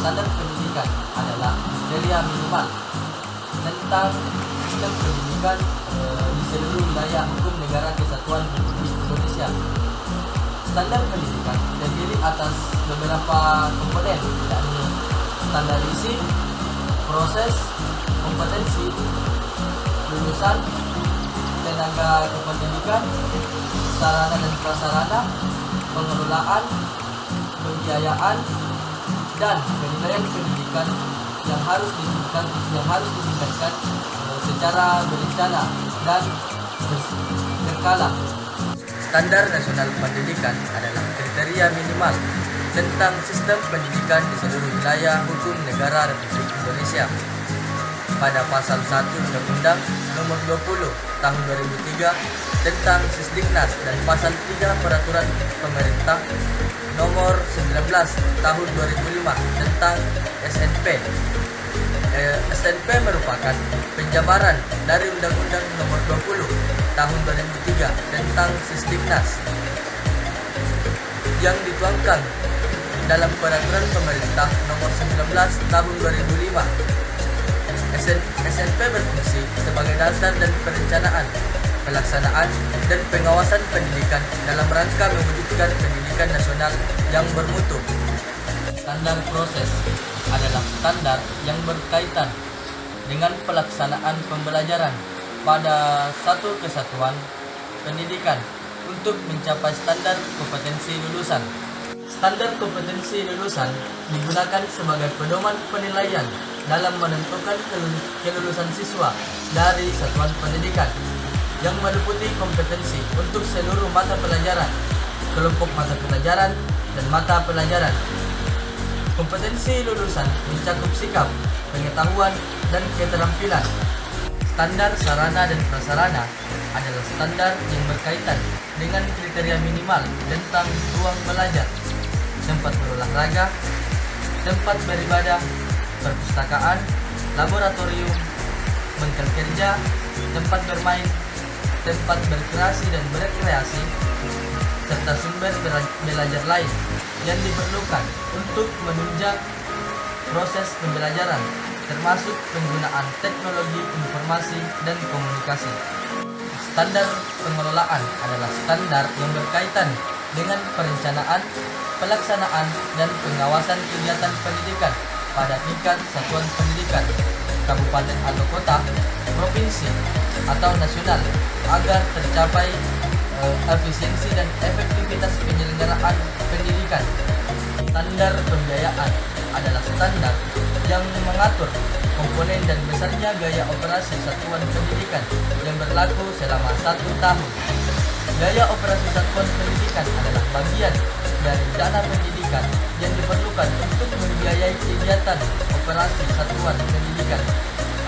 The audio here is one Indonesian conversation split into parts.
Standar pendidikan adalah kriteria minimal tentang sistem pendidikan di seluruh wilayah hukum negara kesatuan Republik Indonesia. Standar pendidikan terdiri atas beberapa komponen, yakni standar isi, proses, kompetensi, lulusan, tenaga kependidikan, sarana dan prasarana, pengelolaan, pembiayaan, dan penilaian pendidikan yang harus ditingkatkan secara berencana dan berkala. Standar nasional pendidikan adalah kriteria minimal tentang sistem pendidikan di seluruh wilayah hukum negara Republik Indonesia. Pada pasal 1 Undang-Undang Nomor 20 Tahun 2003 tentang Sisdiknas dan pasal 3 Peraturan Pemerintah Nomor 19 Tahun 2005 tentang SNP. SNP merupakan penjabaran dari Undang-Undang Nomor 20 Tahun 2003 tentang Sisdiknas yang dituangkan dalam Peraturan Pemerintah Nomor 19 Tahun 2005. SNP berfungsi sebagai dasar dan perencanaan, pelaksanaan, dan pengawasan pendidikan dalam rangka mewujudkan pendidikan nasional yang bermutu. Standar proses adalah standar yang berkaitan dengan pelaksanaan pembelajaran pada satu kesatuan pendidikan untuk mencapai standar kompetensi lulusan. Standar kompetensi lulusan digunakan sebagai pedoman penilaian dalam menentukan kelulusan siswa dari satuan pendidikan yang meliputi kompetensi untuk seluruh mata pelajaran, kelompok mata pelajaran, dan mata pelajaran. Kompetensi lulusan mencakup sikap, pengetahuan, dan keterampilan. Standar sarana dan prasarana adalah standar yang berkaitan dengan kriteria minimal tentang ruang belajar, tempat berolahraga, tempat beribadah, perpustakaan, laboratorium, bengkel kerja, tempat bermain, tempat berkreasi dan berekreasi, serta sumber belajar lain yang diperlukan untuk menunjang proses pembelajaran, termasuk penggunaan teknologi informasi dan komunikasi. Standar pengelolaan adalah standar yang berkaitan dengan perencanaan, pelaksanaan, dan pengawasan kegiatan pendidikan pada tingkat satuan pendidikan, kabupaten atau kota, provinsi, atau nasional agar tercapai efisiensi dan efektivitas penyelenggaraan pendidikan. Standar pembiayaan adalah standar yang mengatur komponen dan besarnya gaya operasi satuan pendidikan yang berlaku selama 1 tahun. Gaya operasi satuan pendidikan adalah bagian dari dana pendidikan yang diperlukan untuk membiayai kegiatan operasi satuan pendidikan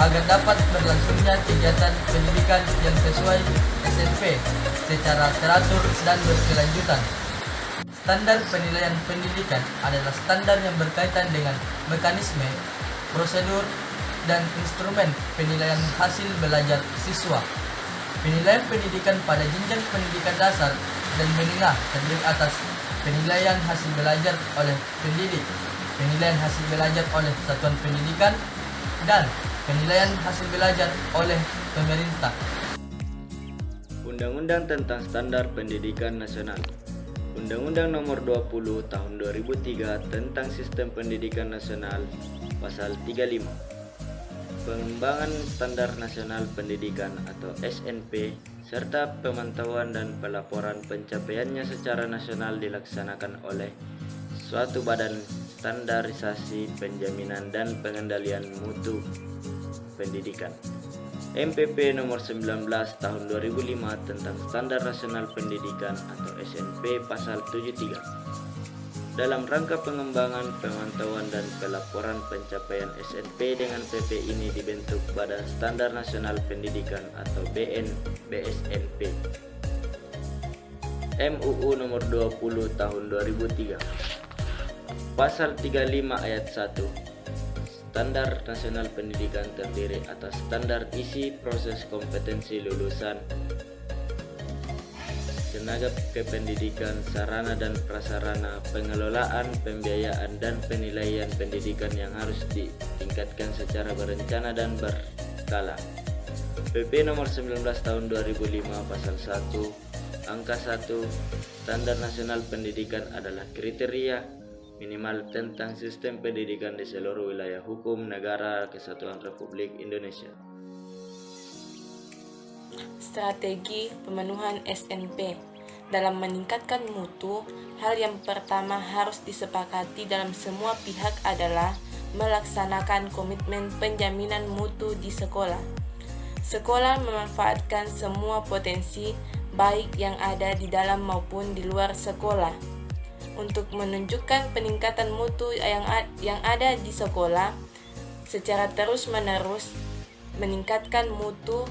agar dapat berlangsungnya kegiatan pendidikan yang sesuai SNP secara teratur dan berkelanjutan. Standar penilaian pendidikan adalah standar yang berkaitan dengan mekanisme, prosedur, dan instrumen penilaian hasil belajar siswa. Penilaian pendidikan pada jenjang pendidikan dasar dan menengah terdiri atas penilaian hasil belajar oleh pendidik, penilaian hasil belajar oleh satuan pendidikan, dan penilaian hasil belajar oleh pemerintah. Undang-Undang tentang Standar Pendidikan Nasional. Undang-Undang Nomor 20 Tahun 2003 tentang Sistem Pendidikan Nasional Pasal 35. Pengembangan Standar Nasional Pendidikan atau SNP serta pemantauan dan pelaporan pencapaiannya secara nasional dilaksanakan oleh suatu badan standarisasi penjaminan dan pengendalian mutu pendidikan. MPP nomor 19 tahun 2005 tentang Standar Nasional Pendidikan atau SNP pasal 73. Dalam rangka pengembangan, pemantauan dan pelaporan pencapaian SNP dengan PP ini dibentuk Badan Standar Nasional Pendidikan atau BSNP. MUU nomor 20 tahun 2003. Pasal 35 ayat 1. Standar Nasional Pendidikan terdiri atas standar isi, proses, kompetensi lulusan. tenaga kependidikan, sarana dan prasarana, pengelolaan, pembiayaan, dan penilaian pendidikan yang harus ditingkatkan secara berencana dan berkala. PP nomor 19 tahun 2005 pasal 1 angka 1 Standar Nasional Pendidikan adalah kriteria minimal tentang sistem pendidikan di seluruh wilayah hukum negara Kesatuan Republik Indonesia. Strategi pemenuhan SNP. Dalam meningkatkan mutu, hal yang pertama harus disepakati dalam semua pihak adalah melaksanakan komitmen penjaminan mutu di sekolah. Sekolah memanfaatkan semua potensi baik yang ada di dalam maupun di luar sekolah untuk menunjukkan peningkatan mutu yang ada di sekolah secara terus-menerus, meningkatkan mutu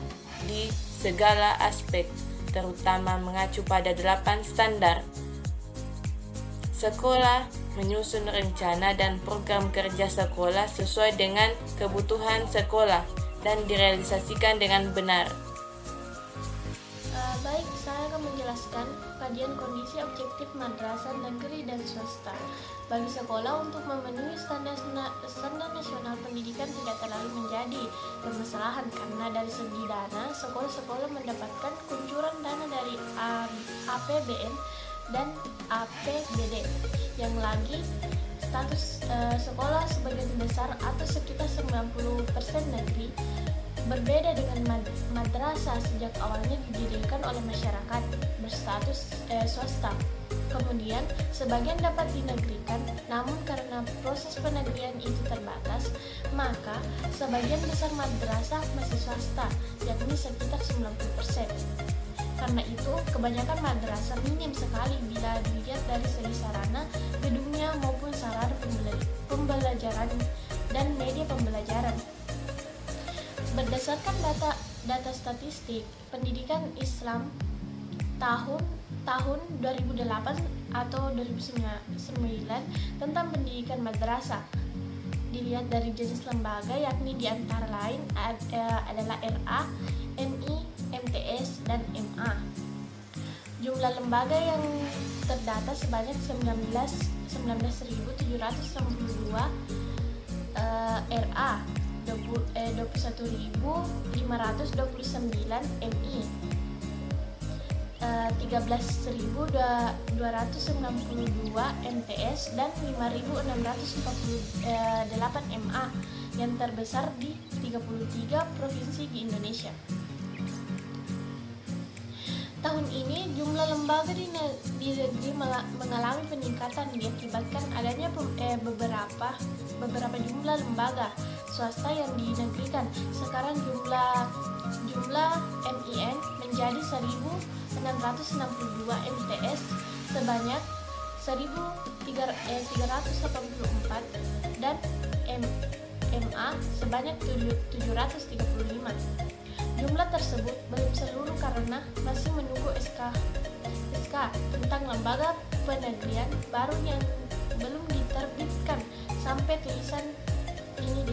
di segala aspek, terutama mengacu pada 8 standar. Sekolah menyusun rencana dan program kerja sekolah sesuai dengan kebutuhan sekolah dan direalisasikan dengan benar. Baik, saya akan menjelaskan kajian kondisi objektif madrasah negeri dan swasta. Bagi sekolah untuk memenuhi standar nasional pendidikan tidak terlalu menjadi permasalahan karena dari segi dana, sekolah-sekolah mendapatkan kuncuran dana dari APBN dan APBD. Yang lagi, status sekolah sebagian besar atau sekitar 90% negeri, berbeda dengan madrasah sejak awalnya didirikan oleh masyarakat berstatus swasta. Kemudian, sebagian dapat dinegrikan, namun karena proses penegrian itu terbatas, maka sebagian besar madrasah masih swasta, yakni sekitar 90%. Karena itu, kebanyakan madrasah minim sekali bila dilihat dari segi sarana, gedungnya maupun sarana pembelajaran dan media pembelajaran. Berdasarkan data statistik pendidikan Islam tahun 2008 atau 2009 tentang pendidikan madrasah, dilihat dari jenis lembaga yakni di antara lain adalah RA, MI, MTS, dan MA. Jumlah lembaga yang terdata sebanyak 19.782 RA, 21.529 MI, 13.292 MTS, dan 5.648 MA yang terbesar di 33 provinsi di Indonesia. Tahun ini jumlah lembaga di negeri mengalami peningkatan diakibatkan adanya beberapa jumlah lembaga swasta yang dinegrikan. Sekarang jumlah MIN menjadi 1.662 MTS sebanyak 1.384 dan MA sebanyak 735. Jumlah tersebut belum seluruh karena masih menunggu SK tentang lembaga penegrian baru yang belum diterbitkan sampai tulisan ini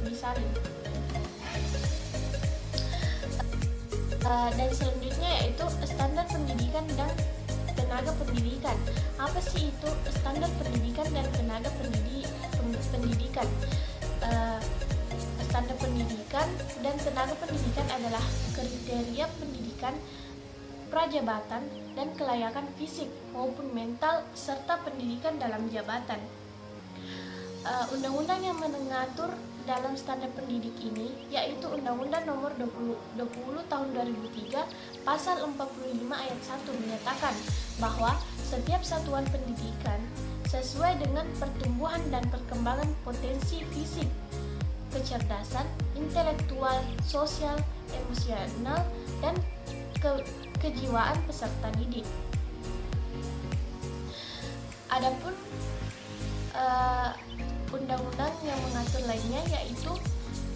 disalin. Dan selanjutnya yaitu standar pendidikan dan tenaga pendidikan. Apa sih itu standar pendidikan dan tenaga pendidikan? Standar pendidikan dan tenaga pendidikan adalah kriteria pendidikan, prajabatan, dan kelayakan fisik maupun mental serta pendidikan dalam jabatan. Undang-undang yang mengatur dalam standar pendidik ini yaitu Undang-Undang Nomor 20 Tahun 2003 Pasal 45 Ayat 1 menyatakan bahwa setiap satuan pendidikan sesuai dengan pertumbuhan dan perkembangan potensi fisik, kecerdasan, intelektual, sosial, emosional, dan kejiwaan peserta didik. Adapun undang-undang yang mengatur lainnya yaitu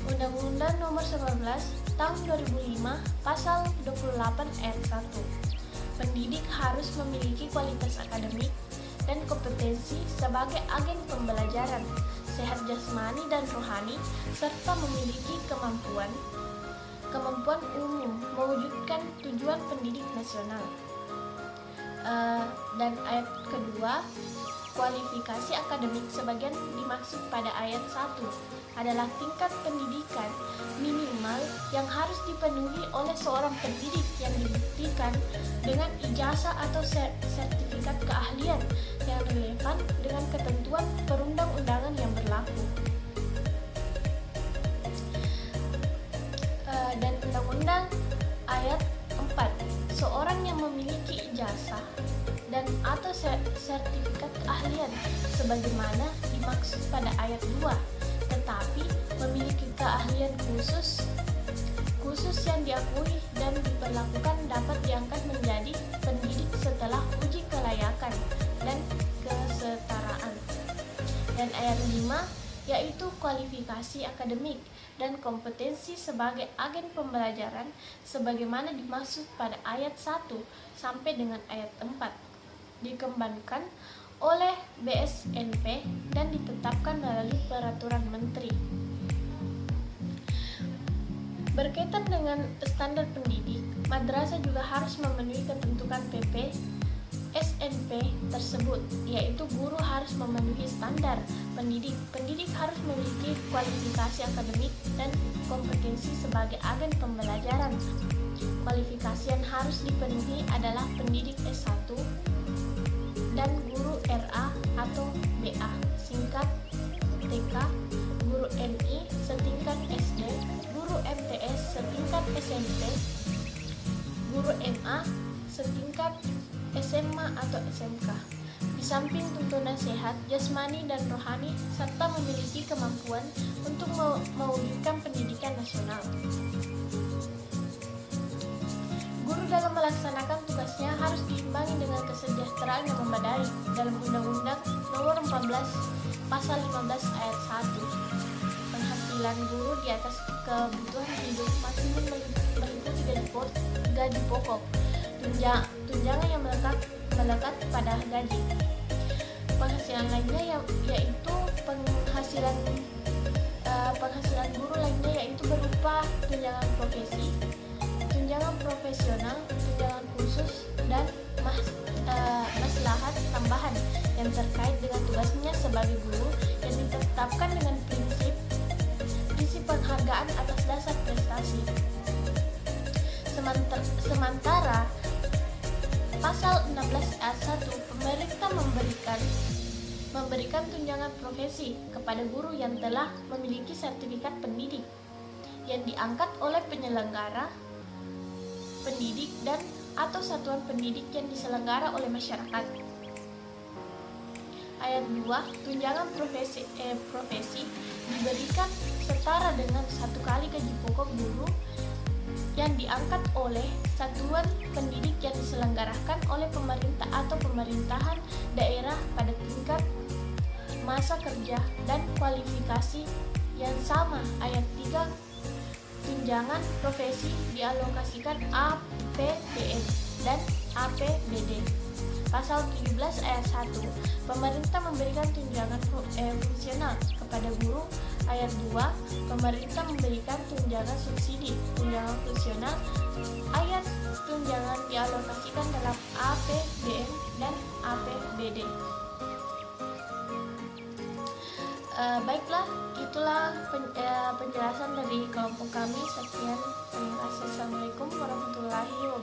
Undang-Undang Nomor 19 Tahun 2005 Pasal 28 Ayat 1. Pendidik harus memiliki kualitas akademik dan kompetensi sebagai agen pembelajaran, sehat jasmani dan rohani, serta memiliki kemampuan kemampuan umum mewujudkan tujuan pendidik nasional. Dan ayat kedua, kualifikasi akademik sebagian dimaksud pada ayat 1 adalah tingkat pendidikan minimal yang harus dipenuhi oleh seorang pendidik yang dibuktikan dengan ijazah atau sertifikat keahlian yang relevan dengan ketentuan perundang-undangan yang berlaku. Dan Undang-Undang ayat 4, seorang yang memiliki ijazah dan atau sertifikat keahlian sebagaimana dimaksud pada ayat 2, tetapi memiliki keahlian khusus yang diakui dan diperlakukan dapat diangkat menjadi pendidik setelah uji kelayakan dan kesetaraan. Dan ayat 5 yaitu kualifikasi akademik dan kompetensi sebagai agen pembelajaran sebagaimana dimaksud pada ayat 1 sampai dengan ayat 4, dikembangkan oleh BSNP dan ditetapkan melalui peraturan menteri. Berkaitan dengan standar pendidik, madrasah juga harus memenuhi ketentuan PP SNP tersebut, yaitu guru harus memenuhi standar pendidik, pendidik harus memiliki kualifikasi akademik dan kompetensi sebagai agen pembelajaran. Kualifikasi yang harus dipenuhi adalah pendidik S1 dan guru RA atau BA, singkat TK, guru MI setingkat SD, guru MTS setingkat SMP, guru MA setingkat SMA atau SMK. Di samping tuntunan sehat, jasmani dan rohani serta memiliki kemampuan untuk mewujudkan pendidikan nasional. Guru dalam melaksanakan tugasnya harus diimbangi dengan kesejahteraan yang memadai dalam Undang-Undang Nomor 14 Pasal 15 Ayat 1. Penghasilan guru di atas kebutuhan hidup maksimum meliputi gaji pokok, tunjangan yang melekat pada gaji. Penghasilan lainnya yaitu penghasilan guru lainnya yaitu berupa tunjangan profesi, tunjangan profesional, tunjangan khusus, dan maslahat tambahan yang terkait dengan tugasnya sebagai guru yang ditetapkan dengan prinsip penghargaan atas dasar prestasi. Sementara Pasal 16 ayat 1, pemerintah memberikan tunjangan profesi kepada guru yang telah memiliki sertifikat pendidik yang diangkat oleh penyelenggara pendidik dan atau satuan pendidik yang diselenggara oleh masyarakat. Ayat 2, tunjangan profesi diberikan setara dengan 1 kali gaji pokok guru yang diangkat oleh satuan pendidik yang diselenggarakan oleh pemerintah atau pemerintahan daerah pada tingkat masa kerja dan kualifikasi yang sama. Ayat 3, tunjangan profesi dialokasikan APBN dan APBD. Pasal 17 ayat 1, pemerintah memberikan tunjangan fungsional kepada guru. Ayat 2, pemerintah memberikan tunjangan subsidi, tunjangan fungsional. Ayat tunjangan dialokasikan dalam APBN dan APBD. Baiklah, itulah penjelasan dari kelompok kami. Sekian, terima kasih. Assalamualaikum warahmatullahi wabarakatuh.